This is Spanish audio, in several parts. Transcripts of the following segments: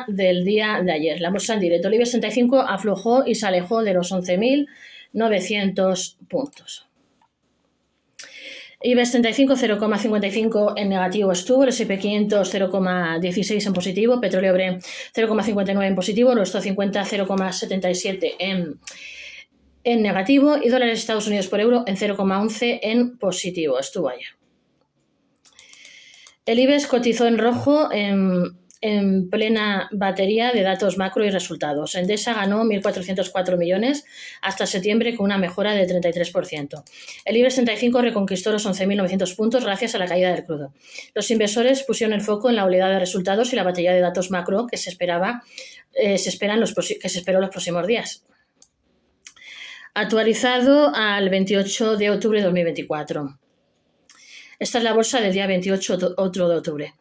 del día de ayer. La bolsa en directo. El IBEX 35 aflojó y se alejó de los 11.900 puntos. IBEX 35 0,55 en negativo estuvo, el S&P 500 0,16 en positivo, petróleo Brent 0,59 en positivo, el Stoxx 50 0,77 en negativo y dólares Estados Unidos por euro en 0,11 en positivo. Estuvo ayer. El IBEX cotizó en rojo en plena batería de datos macro y resultados. Endesa ganó 1.404 millones hasta septiembre con una mejora del 33%. El IBEX 35 reconquistó los 11.900 puntos gracias a la caída del crudo. Los inversores pusieron el foco en la oleada de resultados y la batería de datos macro que se esperó los próximos días. Actualizado al 28 de octubre de 2024. Esta es la bolsa del día 28 de octubre.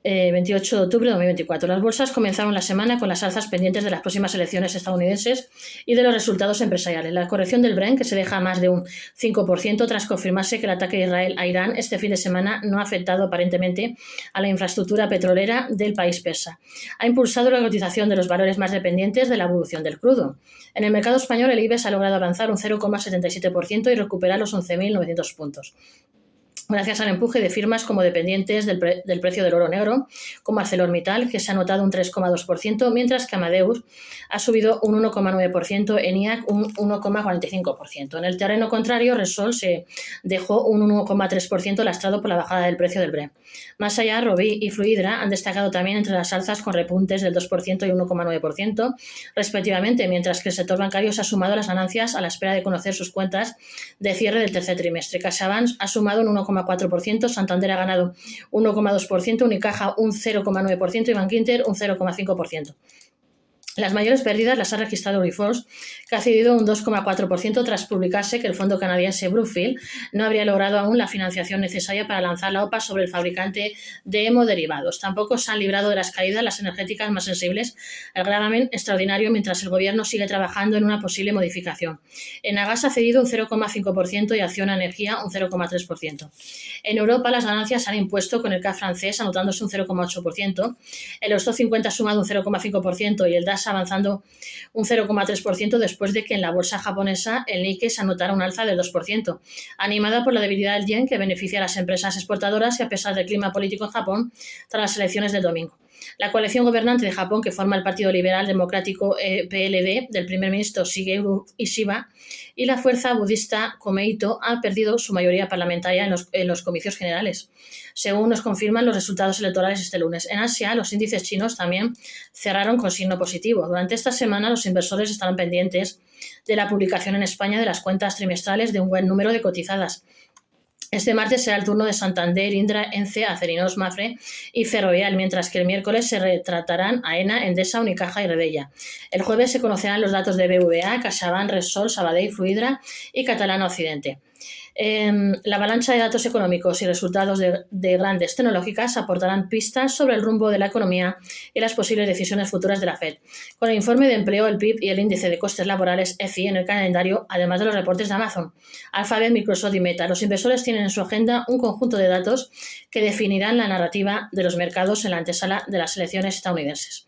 28 de octubre de 2024. Las bolsas comenzaron la semana con las alzas pendientes de las próximas elecciones estadounidenses y de los resultados empresariales. La corrección del Brent, que se deja más de un 5% tras confirmarse que el ataque de Israel a Irán este fin de semana no ha afectado aparentemente a la infraestructura petrolera del país persa. Ha impulsado la cotización de los valores más dependientes de la evolución del crudo. En el mercado español, el IBEX ha logrado avanzar un 0,77% y recuperar los 11.900 puntos. Gracias al empuje de firmas como dependientes del precio del oro negro, como ArcelorMittal, que se ha notado un 3,2%, mientras que Amadeus ha subido un 1,9%, ENIAC un 1,45%. En el terreno contrario, Repsol se dejó un 1,3% lastrado por la bajada del precio del Brent. Más allá, Rovi y Fluidra han destacado también entre las alzas con repuntes del 2% y 1,9%, respectivamente, mientras que el sector bancario se ha sumado a las ganancias a la espera de conocer sus cuentas de cierre del tercer trimestre. CaixaBank ha sumado un 1,4%, Santander ha ganado 1,2%, Unicaja un 0,9% y Bankinter un 0,5%. Las mayores pérdidas las ha registrado Grifols, que ha cedido un 2,4% tras publicarse que el fondo canadiense Brookfield no habría logrado aún la financiación necesaria para lanzar la OPA sobre el fabricante de hemoderivados. Tampoco se han librado de las caídas las energéticas más sensibles al gravamen extraordinario, mientras el gobierno sigue trabajando en una posible modificación. Enagas ha cedido un 0,5% y Acciona Energía un 0,3%. En Europa las ganancias se han impuesto con el CAC francés anotándose un 0,8%, el Stoxx 50 ha sumado un 0,5% y el DAX avanzando un 0,3% después de que en la bolsa japonesa el Nikkei se anotara un alza del 2%, animada por la debilidad del yen que beneficia a las empresas exportadoras y a pesar del clima político en Japón tras las elecciones del domingo. La coalición gobernante de Japón, que forma el Partido Liberal Democrático PLD del primer ministro Shigeru Ishiba y la fuerza budista Komeito, ha perdido su mayoría parlamentaria en los comicios generales, según nos confirman los resultados electorales este lunes. En Asia, los índices chinos también cerraron con signo positivo. Durante esta semana, los inversores estarán pendientes de la publicación en España de las cuentas trimestrales de un buen número de cotizadas. Este martes será el turno de Santander, Indra, Ence, Acerinox, Mafre y Ferrovial, mientras que el miércoles se retratarán AENA, Endesa, Unicaja y Redella. El jueves se conocerán los datos de BBVA, CaixaBank, Repsol, Sabadell, Fluidra y Catalana Occidente. La avalancha de datos económicos y resultados de grandes tecnológicas aportarán pistas sobre el rumbo de la economía y las posibles decisiones futuras de la Fed. Con el informe de empleo, el PIB y el índice de costes laborales EFI en el calendario, además de los reportes de Amazon, Alphabet, Microsoft y Meta. Los inversores tienen en su agenda un conjunto de datos que definirán la narrativa de los mercados en la antesala de las elecciones estadounidenses.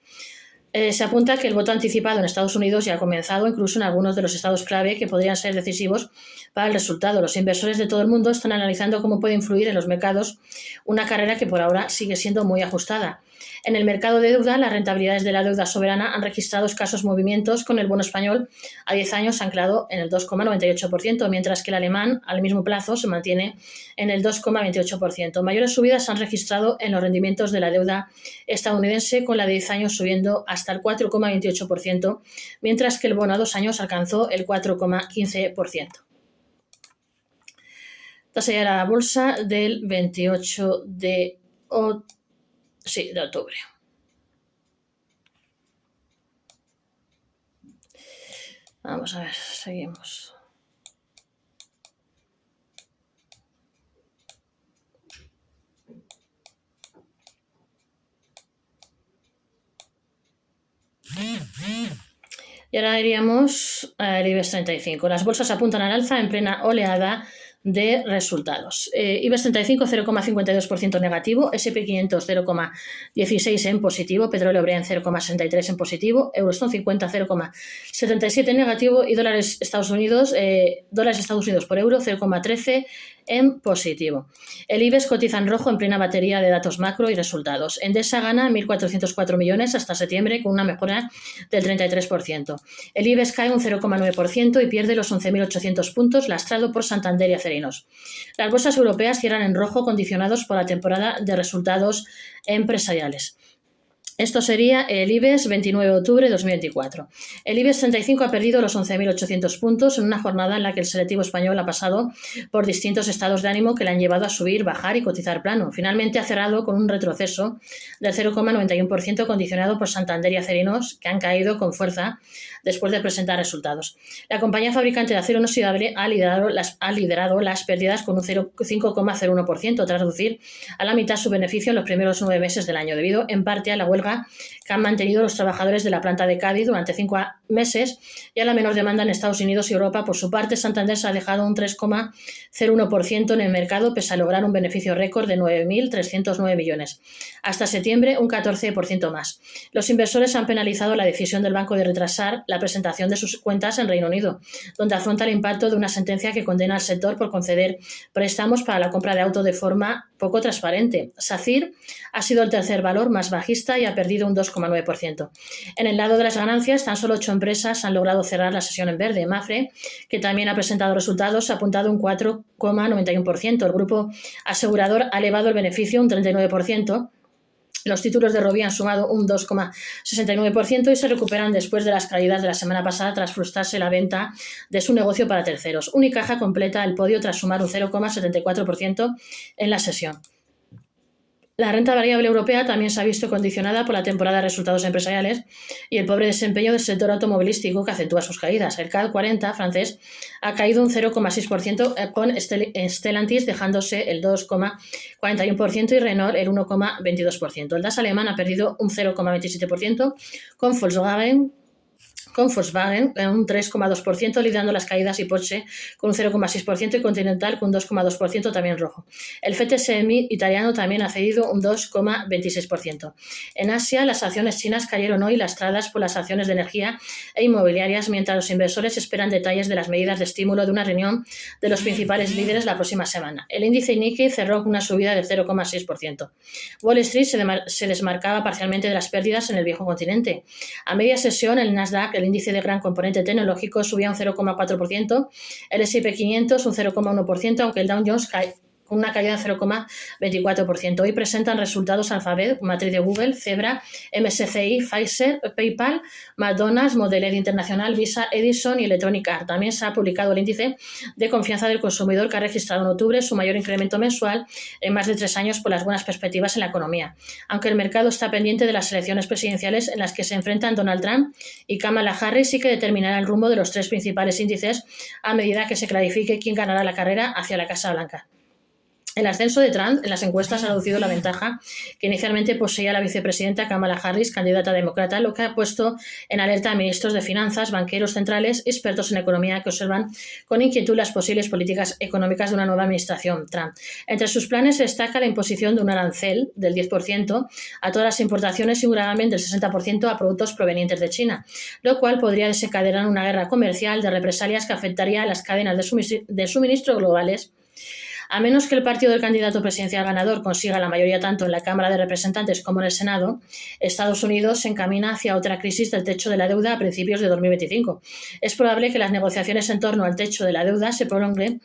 Se apunta que el voto anticipado en Estados Unidos ya ha comenzado, incluso en algunos de los estados clave que podrían ser decisivos para el resultado. Los inversores de todo el mundo están analizando cómo puede influir en los mercados una carrera que por ahora sigue siendo muy ajustada. En el mercado de deuda, las rentabilidades de la deuda soberana han registrado escasos movimientos, con el bono español a 10 años anclado en el 2,98%, mientras que el alemán al mismo plazo se mantiene en el 2,28%. Mayores subidas se han registrado en los rendimientos de la deuda estadounidense, con la de 10 años subiendo hasta el 4,28%, mientras que el bono a 2 años alcanzó el 4,15%. Esta sería la bolsa del 28 de octubre. Vamos a ver, seguimos. Y ahora iríamos al IBEX 35. Las bolsas apuntan al alza en plena oleada de resultados. IBEX 35 0,52% negativo, S&P 500 0,16 en positivo, petróleo Brent 0,63 en positivo, Eurostone 50 0,77 en negativo y dólares Estados Unidos por euro 0,13 en positivo. El IBEX cotiza en rojo en plena batería de datos macro y resultados. Endesa gana 1.404 millones hasta septiembre con una mejora del 33%. El IBEX cae un 0,9% y pierde los 11.800 puntos lastrado por Santander y Acerinos. Las bolsas europeas cierran en rojo condicionados por la temporada de resultados empresariales. Esto sería el IBEX 29 de octubre de 2024. El IBEX 35 ha perdido los 11.800 puntos en una jornada en la que el selectivo español ha pasado por distintos estados de ánimo que le han llevado a subir, bajar y cotizar plano. Finalmente ha cerrado con un retroceso del 0,91% condicionado por Santander y Acerinos, que han caído con fuerza después de presentar resultados. La compañía fabricante de acero inoxidable ha liderado las pérdidas con un 5,01% tras reducir a la mitad su beneficio en los primeros 9 meses del año, debido en parte a la huelga que han mantenido los trabajadores de la planta de Cádiz durante 5 meses y a la menor demanda en Estados Unidos y Europa. Por su parte, Santander se ha dejado un 3,01% en el mercado pese a lograr un beneficio récord de 9.309 millones. Hasta septiembre, un 14% más. Los inversores han penalizado la decisión del banco de retrasar la presentación de sus cuentas en Reino Unido, donde afronta el impacto de una sentencia que condena al sector por conceder préstamos para la compra de auto de forma poco transparente. SACIR ha sido el tercer valor más bajista y ha perdido un 2,9%. En el lado de las ganancias, tan solo 8 empresas han logrado cerrar la sesión en verde. Mapfre, que también ha presentado resultados, ha apuntado un 4,91%. El grupo asegurador ha elevado el beneficio un 39%. Los títulos de Robi han sumado un 2,69% y se recuperan después de las caídas de la semana pasada tras frustrarse la venta de su negocio para terceros. Unicaja completa el podio tras sumar un 0,74% en la sesión. La renta variable europea también se ha visto condicionada por la temporada de resultados empresariales y el pobre desempeño del sector automovilístico que acentúa sus caídas. El CAC 40 francés ha caído un 0,6% con Stellantis dejándose el 2,41% y Renault el 1,22%. El DAX alemán ha perdido un 0,27% con Volkswagen un 3,2%, liderando las caídas, y Porsche con un 0,6% y Continental con un 2,2% también rojo. El FTSE italiano también ha cedido un 2,26%. En Asia, las acciones chinas cayeron hoy lastradas por las acciones de energía e inmobiliarias, mientras los inversores esperan detalles de las medidas de estímulo de una reunión de los principales líderes la próxima semana. El índice Nikkei cerró con una subida del 0,6%. Wall Street se desmarcaba parcialmente de las pérdidas en el viejo continente. A media sesión, el Nasdaq, el índice de gran componente tecnológico, subía un 0,4%, el S&P 500 un 0,1%, aunque el Dow Jones cae con una caída de 0,24%. Hoy presentan resultados Alphabet, matriz de Google, Zebra, MSCI, Pfizer, PayPal, McDonald's, Model Ed Internacional, Visa, Edison y Electronic Arts. También se ha publicado el índice de confianza del consumidor, que ha registrado en octubre su mayor incremento mensual en más de 3 años por las buenas perspectivas en la economía. Aunque el mercado está pendiente de las elecciones presidenciales en las que se enfrentan Donald Trump y Kamala Harris, y que determinará el rumbo de los 3 principales índices a medida que se clarifique quién ganará la carrera hacia la Casa Blanca. El ascenso de Trump en las encuestas ha reducido la ventaja que inicialmente poseía la vicepresidenta Kamala Harris, candidata demócrata, lo que ha puesto en alerta a ministros de finanzas, banqueros centrales y expertos en economía que observan con inquietud las posibles políticas económicas de una nueva administración Trump. Entre sus planes se destaca la imposición de un arancel del 10% a todas las importaciones y un gravamen del 60% a productos provenientes de China, lo cual podría desencadenar una guerra comercial de represalias que afectaría a las cadenas de suministro globales. A menos que el partido del candidato presidencial ganador consiga la mayoría tanto en la Cámara de Representantes como en el Senado, Estados Unidos se encamina hacia otra crisis del techo de la deuda a principios de 2025. Es probable que las negociaciones en torno al techo de la deuda se prolonguen,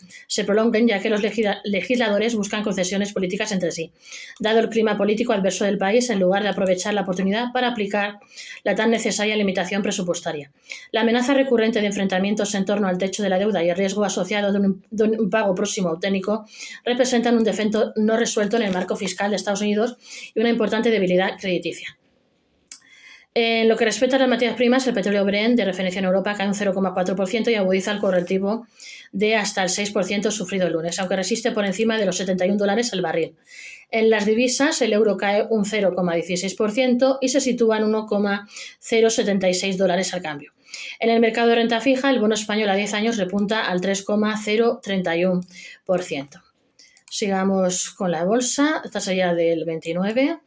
ya que los legisladores buscan concesiones políticas entre sí. Dado el clima político adverso del país, en lugar de aprovechar la oportunidad para aplicar la tan necesaria limitación presupuestaria. La amenaza recurrente de enfrentamientos en torno al techo de la deuda y el riesgo asociado de un pago próximo auténtico representan un defecto no resuelto en el marco fiscal de Estados Unidos y una importante debilidad crediticia. En lo que respecta a las materias primas, el petróleo Brent de referencia en Europa cae un 0,4% y agudiza el correctivo de hasta el 6% sufrido el lunes, aunque resiste por encima de los $71 el barril. En las divisas, el euro cae un 0,16% y se sitúa en $1,076 al cambio. En el mercado de renta fija, el bono español a 10 años repunta al 3,031%. Sigamos con la bolsa. Esta sería del 29.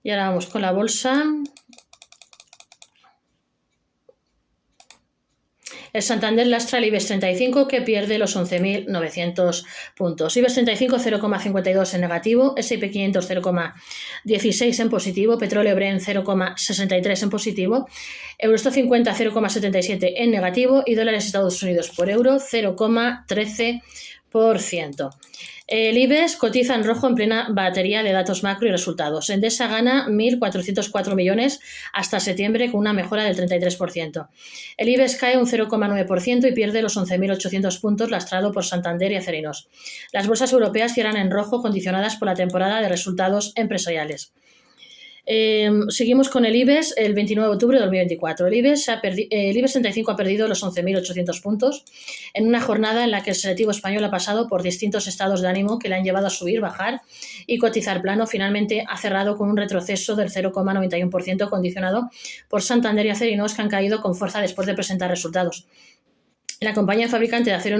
Y ahora vamos con la bolsa. El Santander lastra el IBEX 35 que pierde los 11.900 puntos. IBEX 35 0,52 en negativo, S&P 500 0,16 en positivo, petróleo Brent 0,63 en positivo, Eurostoxx 50 0,77 en negativo y dólares Estados Unidos por euro 0,13%. El IBEX cotiza en rojo en plena batería de datos macro y resultados. Endesa gana 1.404 millones hasta septiembre con una mejora del 33%. El IBEX cae un 0,9% y pierde los 11.800 puntos lastrado por Santander y Acerinos. Las bolsas europeas cierran en rojo condicionadas por la temporada de resultados empresariales. Seguimos con el IBEX el 29 de octubre de 2024. El IBEX 35 ha perdido los 11.800 puntos en una jornada en la que el selectivo español ha pasado por distintos estados de ánimo que le han llevado a subir, bajar y cotizar plano. Finalmente ha cerrado con un retroceso del 0,91% condicionado por Santander y Acerinos, que han caído con fuerza después de presentar resultados. La compañía fabricante de acero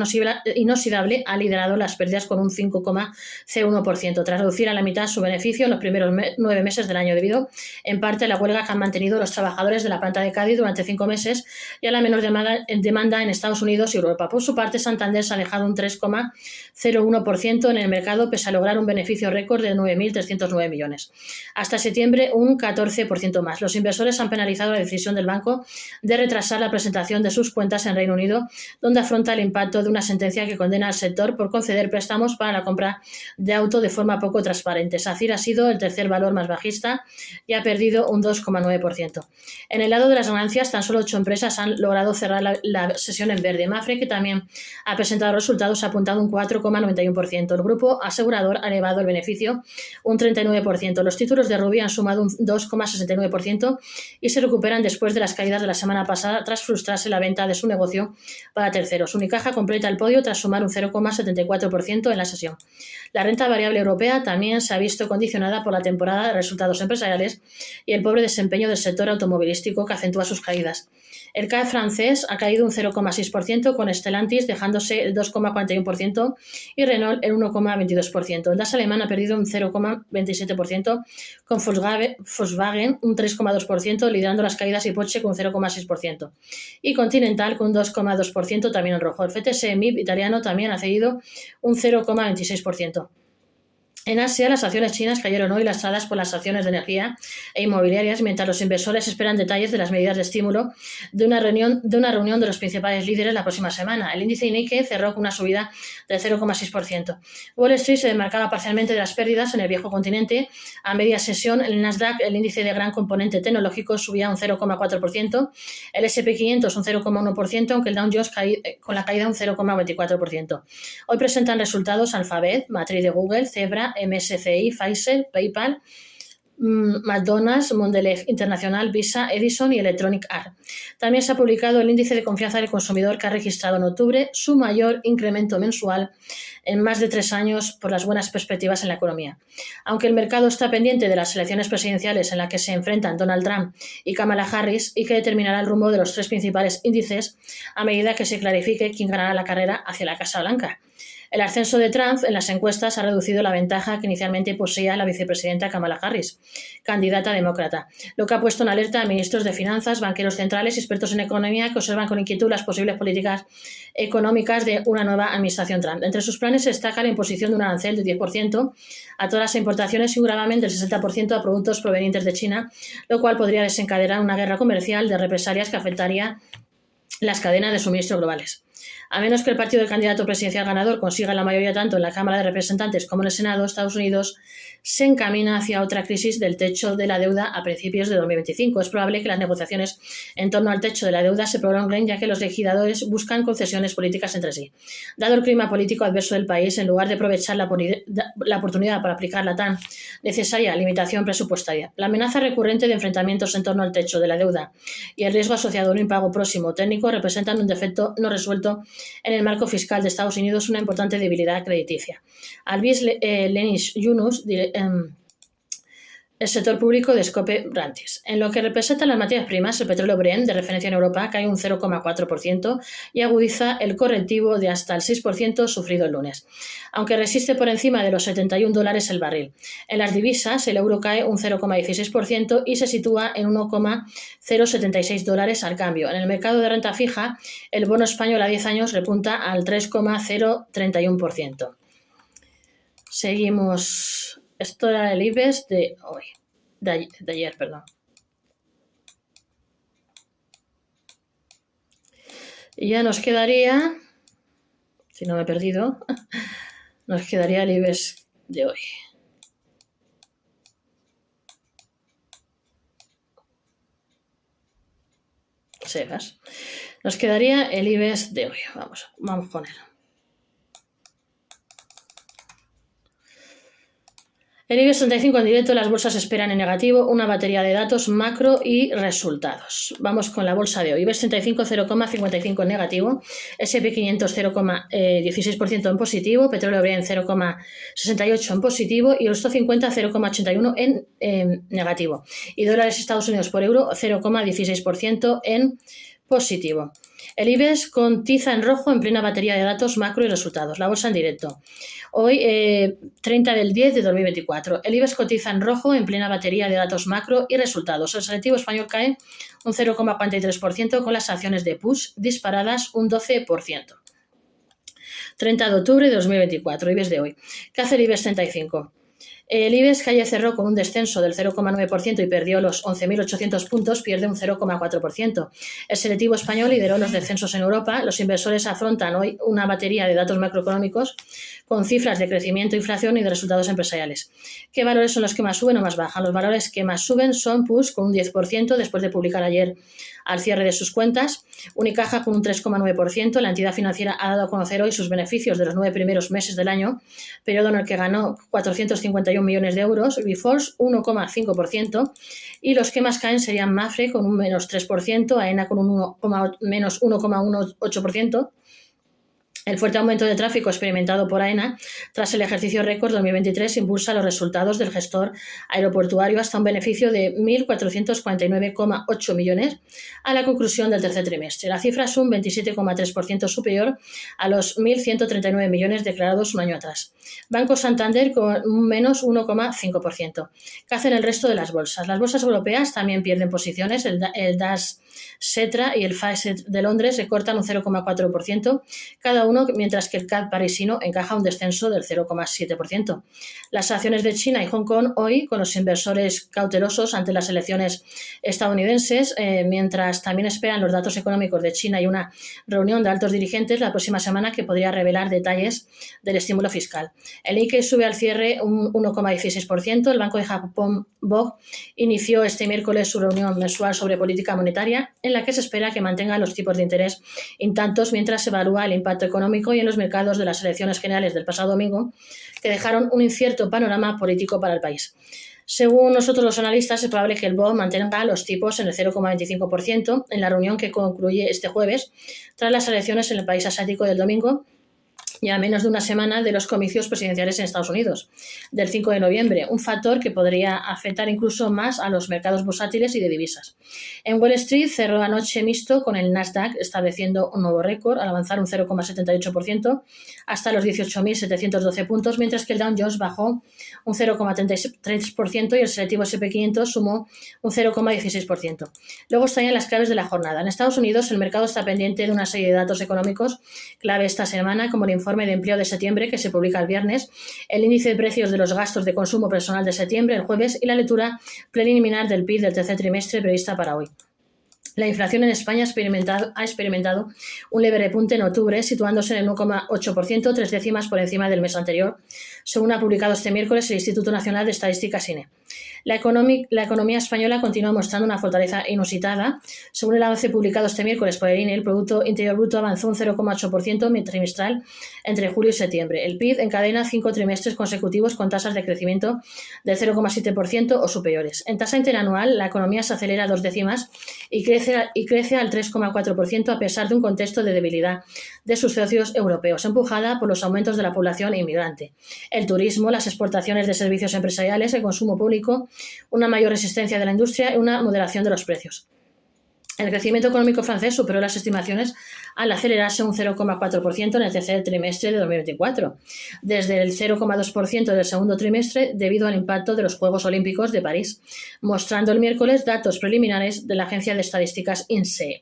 inoxidable ha liderado las pérdidas con un 5,01%, tras reducir a la mitad su beneficio en los primeros 9 meses del año, debido en parte a la huelga que han mantenido los trabajadores de la planta de Cádiz durante 5 meses y a la menor demanda en Estados Unidos y Europa. Por su parte, Santander se ha alejado un 3,01% en el mercado, pese a lograr un beneficio récord de 9.309 millones. Hasta septiembre, un 14% más. Los inversores han penalizado la decisión del banco de retrasar la presentación de sus cuentas en Reino Unido, donde afronta el impacto de una sentencia que condena al sector por conceder préstamos para la compra de auto de forma poco transparente. SACIR ha sido el tercer valor más bajista y ha perdido un 2,9%. En el lado de las ganancias, tan solo 8 empresas han logrado cerrar la sesión en verde. Mapfre, que también ha presentado resultados, ha apuntado un 4,91%. El grupo asegurador ha elevado el beneficio un 39%. Los títulos de Ruby han sumado un 2,69% y se recuperan después de las caídas de la semana pasada tras frustrarse la venta de su negocio para terceros. Unicaja completa el podio tras sumar un 0,74% en la sesión. La renta variable europea también se ha visto condicionada por la temporada de resultados empresariales y el pobre desempeño del sector automovilístico, que acentúa sus caídas. El CAC francés ha caído un 0,6%, con Stellantis dejándose el 2,41% y Renault el 1,22%. El DAX alemán ha perdido un 0,27%, con Volkswagen un 3,2%, liderando las caídas, y Porsche con un 0,6%. Y Continental con un 2,2% también en rojo. El FTSE MIB italiano también ha cedido un 0,26%. En Asia, las acciones chinas cayeron hoy, lastradas por las acciones de energía e inmobiliarias, mientras los inversores esperan detalles de las medidas de estímulo de una reunión de los principales líderes la próxima semana. El índice Nikkei cerró con una subida del 0,6%. Wall Street se demarcaba parcialmente de las pérdidas en el viejo continente. A media sesión, el Nasdaq, el índice de gran componente tecnológico, subía un 0,4%, el S&P 500 un 0,1%, aunque el Dow Jones con la caída un 0,24%. Hoy presentan resultados Alphabet, matriz de Google, Zebra, MSCI, Pfizer, PayPal, McDonald's, Mondelez Internacional, Visa, Edison y Electronic Arts. También se ha publicado el índice de confianza del consumidor, que ha registrado en octubre su mayor incremento mensual en más de 3 años por las buenas perspectivas en la economía. Aunque el mercado está pendiente de las elecciones presidenciales en las que se enfrentan Donald Trump y Kamala Harris, y que determinará el rumbo de los 3 principales índices a medida que se clarifique quién ganará la carrera hacia la Casa Blanca. El ascenso de Trump en las encuestas ha reducido la ventaja que inicialmente poseía la vicepresidenta Kamala Harris, candidata demócrata, lo que ha puesto en alerta a ministros de finanzas, banqueros centrales y expertos en economía, que observan con inquietud las posibles políticas económicas de una nueva administración Trump. Entre sus planes se destaca la imposición de un arancel del 10% a todas las importaciones y un gravamen del 60% a productos provenientes de China, lo cual podría desencadenar una guerra comercial de represalias que afectaría las cadenas de suministro globales. A menos que el partido del candidato presidencial ganador consiga la mayoría tanto en la Cámara de Representantes como en el Senado, Estados Unidos se encamina hacia otra crisis del techo de la deuda a principios de 2025. Es probable que las negociaciones en torno al techo de la deuda se prolonguen, ya que los legisladores buscan concesiones políticas entre sí. Dado el clima político adverso del país, en lugar de aprovechar la oportunidad para aplicar la tan necesaria limitación presupuestaria, la amenaza recurrente de enfrentamientos en torno al techo de la deuda y el riesgo asociado a un impago próximo o técnico representan un defecto no resuelto en el marco fiscal de Estados Unidos, una importante debilidad crediticia. Alvis Lenis Yunus, el sector público de Scope Brantis. En lo que representan las materias primas, el petróleo Brent, de referencia en Europa, cae un 0,4% y agudiza el correctivo de hasta el 6% sufrido el lunes, aunque resiste por encima de los $71 el barril. En las divisas, el euro cae un 0,16% y se sitúa en $1,076 al cambio. En el mercado de renta fija, el bono español a 10 años repunta al 3,031%. Seguimos. Esto era el IBEX de hoy, de ayer, perdón. Y ya nos quedaría, si no me he perdido, nos quedaría el IBEX de hoy. Sebas. Nos quedaría el IBEX de hoy. Vamos con él. El IBEX 35 en directo, las bolsas esperan en negativo una batería de datos macro y resultados. Vamos con la bolsa de hoy. IBEX 35 0,55 en negativo, S&P 500 0,16% en positivo, petróleo Brent 0,68 en positivo y el Stoxx 50 0,81 en negativo. Y dólares Estados Unidos por euro 0,16% en positivo. El IBEX cotiza en rojo en plena batería de datos macro y resultados. La bolsa en directo. Hoy, 30 del 10 de 2024. El IBEX cotiza en rojo en plena batería de datos macro y resultados. El selectivo español cae un 0,43% con las acciones de Puig disparadas un 12%. 30 de octubre de 2024. IBEX de hoy. ¿Qué hace el IBEX 35? El IBEX, que ayer cerró con un descenso del 0,9% y perdió los 11.800 puntos, pierde un 0,4%. El selectivo español lideró los descensos en Europa. Los inversores afrontan hoy una batería de datos macroeconómicos con cifras de crecimiento, inflación y de resultados empresariales. ¿Qué valores son los que más suben o más bajan? Los valores que más suben son Puig con un 10% después de publicar ayer al cierre de sus cuentas, Unicaja con un 3,9%, la entidad financiera ha dado a conocer hoy sus beneficios de los 9 primeros meses del año, periodo en el que ganó 451 millones de euros, Grifols 1,5% y los que más caen serían Mapfre con un menos 3%, AENA con un menos 1,18%. El fuerte aumento de tráfico experimentado por AENA tras el ejercicio récord 2023 impulsa los resultados del gestor aeroportuario hasta un beneficio de 1.449,8 millones a la conclusión del tercer trimestre. La cifra es un 27,3% superior a los 1.139 millones declarados un año atrás. Banco Santander con un menos 1,5%. ¿Qué hacen el resto de las bolsas? Las bolsas europeas también pierden posiciones. El DAX, Xetra y el FTSE de Londres recortan un 0,4%, cada uno, mientras que el CAC parisino encaja un descenso del 0,7%. Las acciones de China y Hong Kong hoy, con los inversores cautelosos ante las elecciones estadounidenses, mientras también esperan los datos económicos de China y una reunión de altos dirigentes la próxima semana que podría revelar detalles del estímulo fiscal. El Nikkei sube al cierre un 1,16%. El Banco de Japón, BOJ, inició este miércoles su reunión mensual sobre política monetaria, en la que se espera que mantenga los tipos de interés intactos mientras se evalúa el impacto económico y en los mercados de las elecciones generales del pasado domingo, que dejaron un incierto panorama político para el país. Según nosotros los analistas, es probable que el BOJ mantenga los tipos en el 0,25% en la reunión que concluye este jueves, tras las elecciones en el país asiático del domingo, y a menos de una semana de los comicios presidenciales en Estados Unidos, del 5 de noviembre, un factor que podría afectar incluso más a los mercados bursátiles y de divisas. En Wall Street cerró anoche mixto con el Nasdaq estableciendo un nuevo récord al avanzar un 0,78% hasta los 18.712 puntos, mientras que el Dow Jones bajó un 0,33% y el selectivo S&P 500 sumó un 0,16%. Luego estarían las claves de la jornada. En Estados Unidos el mercado está pendiente de una serie de datos económicos clave esta semana, como el informe de empleo de septiembre que se publica el viernes, el índice de precios de los gastos de consumo personal de septiembre el jueves y la lectura preliminar del PIB del tercer trimestre prevista para hoy. La inflación en España ha experimentado un leve repunte en octubre, situándose en el 1,8%, 3 décimas por encima del mes anterior, según ha publicado este miércoles el Instituto Nacional de Estadística INE. La economía española continúa mostrando una fortaleza inusitada. Según el avance publicado este miércoles por el INE, el Producto Interior Bruto avanzó un 0,8% trimestral entre julio y septiembre. El PIB encadena 5 trimestres consecutivos con tasas de crecimiento del 0,7% o superiores. En tasa interanual, la economía se acelera 2 décimas y crece al 3,4% a pesar de un contexto de debilidad de sus socios europeos, empujada por los aumentos de la población inmigrante, el turismo, las exportaciones de servicios empresariales, el consumo público, una mayor resistencia de la industria y una moderación de los precios. El crecimiento económico francés superó las estimaciones al acelerarse un 0,4% en el tercer trimestre de 2024, desde el 0,2% del segundo trimestre debido al impacto de los Juegos Olímpicos de París, mostrando el miércoles datos preliminares de la agencia de estadísticas INSEE.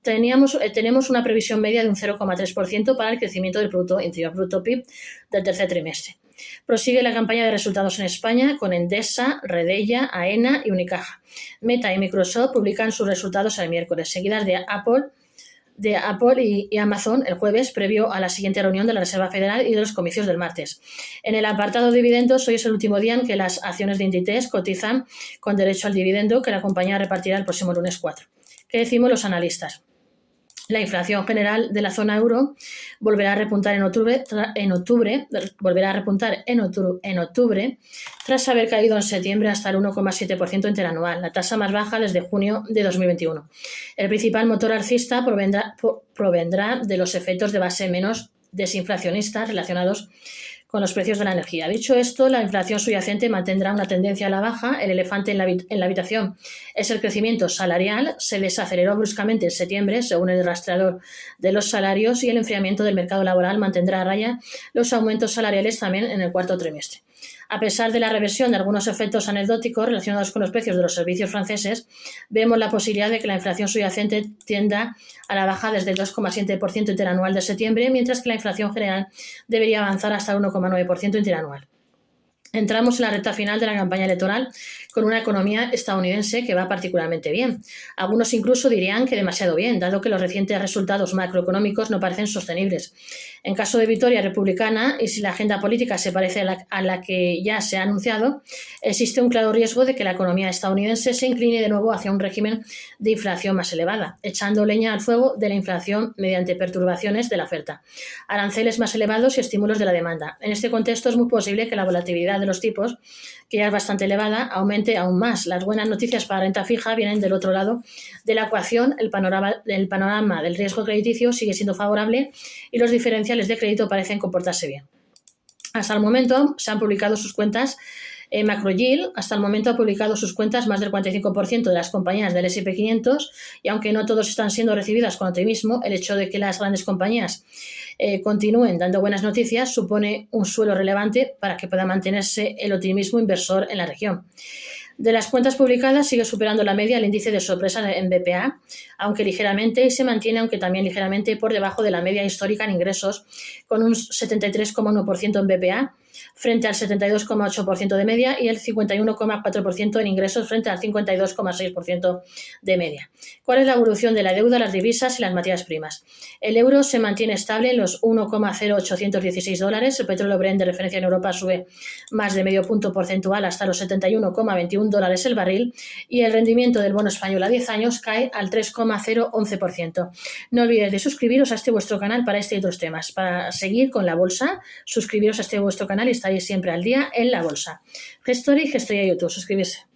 Tenemos una previsión media de un 0,3% para el crecimiento del Producto Interior Bruto PIB del tercer trimestre. Prosigue la campaña de resultados en España con Endesa, Redella, Aena y Unicaja. Meta y Microsoft publican sus resultados el miércoles, seguidas de Apple y Amazon el jueves, previo a la siguiente reunión de la Reserva Federal y de los comicios del martes. En el apartado de dividendos, hoy es el último día en que las acciones de Inditex cotizan con derecho al dividendo que la compañía repartirá el próximo lunes 4. ¿Qué decimos los analistas? La inflación general de la zona euro volverá a repuntar en octubre tras haber caído en septiembre hasta el 1,7% interanual, la tasa más baja desde junio de 2021. El principal motor alcista provendrá de los efectos de base menos desinflacionistas relacionados con los precios de la energía. Dicho esto, la inflación subyacente mantendrá una tendencia a la baja. El elefante en la habitación es el crecimiento salarial. Se desaceleró bruscamente en septiembre, según el rastreador de los salarios, y el enfriamiento del mercado laboral mantendrá a raya los aumentos salariales también en el cuarto trimestre. A pesar de la reversión de algunos efectos anecdóticos relacionados con los precios de los servicios franceses, vemos la posibilidad de que la inflación subyacente tienda a la baja desde el 2,7% interanual de septiembre, mientras que la inflación general debería avanzar hasta el 1,9% interanual. Entramos en la recta final de la campaña electoral con una economía estadounidense que va particularmente bien. Algunos incluso dirían que demasiado bien, dado que los recientes resultados macroeconómicos no parecen sostenibles. En caso de victoria republicana, y si la agenda política se parece a la que ya se ha anunciado, existe un claro riesgo de que la economía estadounidense se incline de nuevo hacia un régimen de inflación más elevada, echando leña al fuego de la inflación mediante perturbaciones de la oferta, aranceles más elevados y estímulos de la demanda. En este contexto es muy posible que la volatilidad de los tipos, que ya es bastante elevada, aumente aún más. Las buenas noticias para renta fija vienen del otro lado de la ecuación. El panorama del riesgo crediticio sigue siendo favorable y los diferenciales de crédito parecen comportarse bien. Hasta el momento se han publicado sus cuentas. MacroYield hasta el momento ha publicado sus cuentas más del 45% de las compañías del S&P 500 y aunque no todos están siendo recibidas con optimismo, el hecho de que las grandes compañías continúen dando buenas noticias supone un suelo relevante para que pueda mantenerse el optimismo inversor en la región. De las cuentas publicadas sigue superando la media el índice de sorpresa en BPA, aunque ligeramente, y se mantiene, aunque también ligeramente, por debajo de la media histórica en ingresos, con un 73,1% en BPA, frente al 72,8% de media y el 51,4% en ingresos frente al 52,6% de media. ¿Cuál es la evolución de la deuda, las divisas y las materias primas? El euro se mantiene estable en los $1,0816, el petróleo Brent de referencia en Europa sube más de medio punto porcentual hasta los $71,21 el barril y el rendimiento del bono español a 10 años cae al 3,011%. No olvidéis de suscribiros a este vuestro canal para este y otros temas. Para seguir con la bolsa, suscribiros a este vuestro canal y estaréis siempre al día en la bolsa. Gestoría y Gestoría YouTube, suscribirse.